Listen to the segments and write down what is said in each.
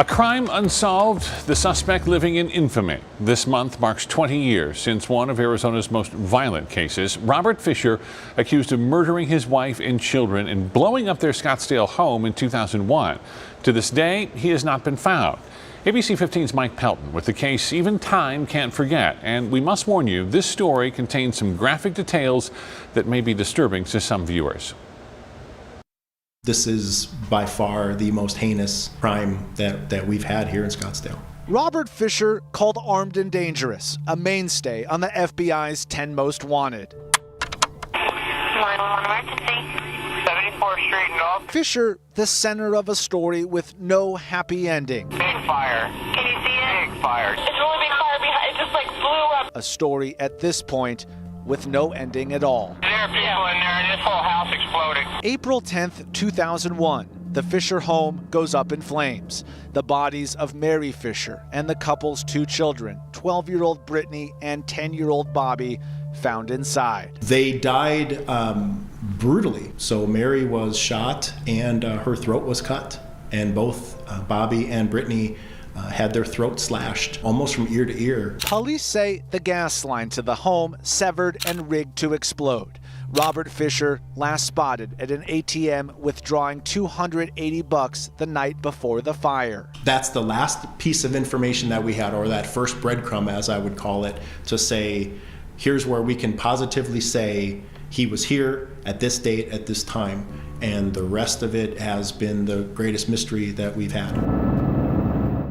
A crime unsolved, the suspect living in infamy. This month marks 20 years since one of Arizona's most violent cases. Robert Fisher, accused of murdering his wife and children and blowing up their Scottsdale home in 2001. To this day, he has not been found. ABC 15's Mike Pelton with the case even time can't forget. And we must warn you, this story contains some graphic details that may be disturbing to some viewers. This is by far the most heinous crime that we've had here in Scottsdale. Robert Fisher, called Armed and Dangerous, a mainstay on the FBI's 10 Most Wanted. 911 emergency. 74th Street North. Fisher, the center of a story with no happy ending. Big fire. Can you see it? Big fire. It's really big fire behind. It just like blew up. A story at this point with no ending at all. There are people in there and this whole house exploded. April 10th, 2001, the Fisher home goes up in flames. The bodies of Mary Fisher and the couple's 2 children, 12-year-old Brittany and 10-year-old Bobby, found inside. They died brutally. So Mary was shot and her throat was cut, and both Bobby and Brittany had their throats slashed almost from ear to ear. Police say the gas line to the home severed and rigged to explode. Robert Fisher last spotted at an ATM withdrawing $280 the night before the fire. That's the last piece of information that we had, or that first breadcrumb, as I would call it, to say, here's where we can positively say he was here at this date, at this time, and the rest of it has been the greatest mystery that we've had.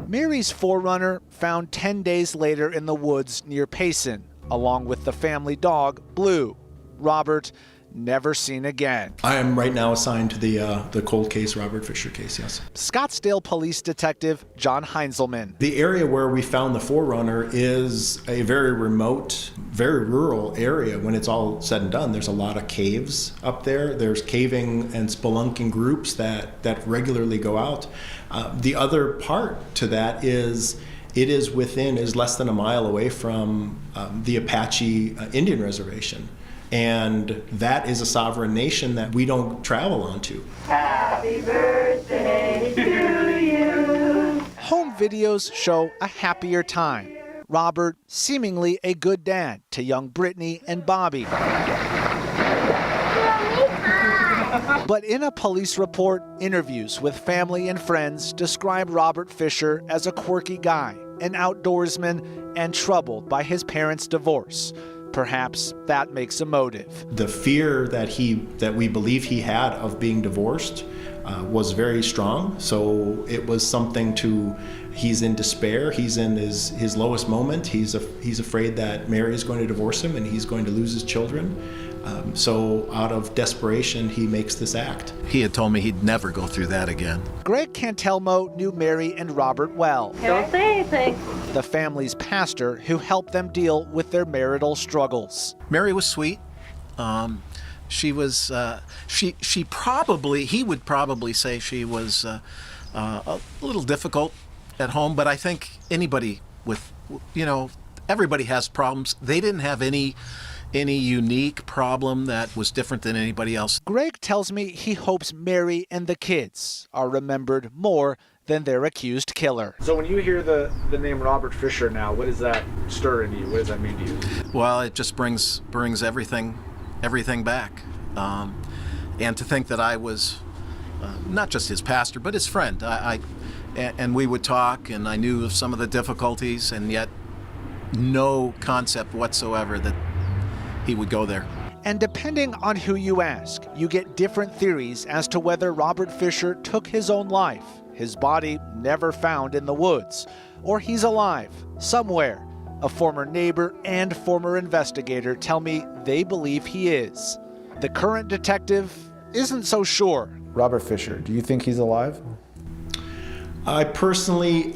Mary's 4Runner found 10 days later in the woods near Payson, along with the family dog, Blue. Robert, never seen again. I am right now assigned to the cold case, Robert Fisher case, yes. Scottsdale Police Detective John Heinzelman. The area where we found the 4Runner is a very remote, very rural area. When it's all said and done, there's a lot of caves up there. There's caving and spelunking groups that regularly go out. The other part to that is it is less than a mile away from the Apache Indian Reservation. And that is a sovereign nation that we don't travel onto. Happy birthday to you. Home videos show a happier time. Robert, seemingly a good dad to young Brittany and Bobby. But in a police report, interviews with family and friends describe Robert Fisher as a quirky guy, an outdoorsman, and troubled by his parents' divorce. Perhaps that makes a motive. The fear that we believe he had of being divorced was very strong. So it was something he's in despair. He's in his lowest moment. He's afraid that Mary is going to divorce him and he's going to lose his children. So out of desperation, he makes this act. He had told me he'd never go through that again. Greg Cantelmo knew Mary and Robert well. Don't say anything. The family's pastor who helped them deal with their marital struggles. Mary was sweet. She was, he would probably say she was a little difficult at home, but I think anybody with, everybody has problems. They didn't have any unique problem that was different than anybody else. Greg tells me he hopes Mary and the kids are remembered more than their accused killer. So when you hear the name Robert Fisher now, what does that stir in you? What does that mean to you? Well, it just brings everything back. And to think that I was not just his pastor, but his friend. And we would talk, and I knew of some of the difficulties, and yet no concept whatsoever that he would go there. And depending on who you ask, you get different theories as to whether Robert Fisher took his own life, his body never found in the woods, or he's alive somewhere. A former neighbor and former investigator tell me they believe he is. The current detective isn't so sure. Robert Fisher, do you think he's alive? I personally,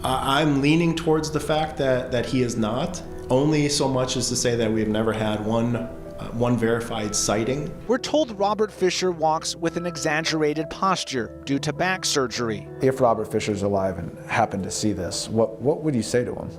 I'm leaning towards the fact that he is not. Only so much as to say that we have never had one verified sighting. We're told Robert Fisher walks with an exaggerated posture due to back surgery. If Robert Fisher's alive and happened to see this, what would you say to him?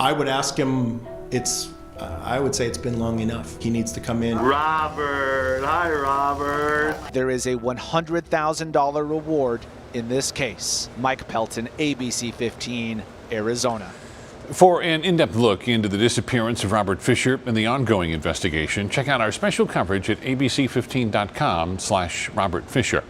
I would ask him, it's I would say it's been long enough. He needs to come in. Robert, hi Robert. There is a $100,000 reward in this case. Mike Pelton, ABC 15, Arizona. For an in-depth look into the disappearance of Robert Fisher and the ongoing investigation, check out our special coverage at abc15.com/Robert Fisher.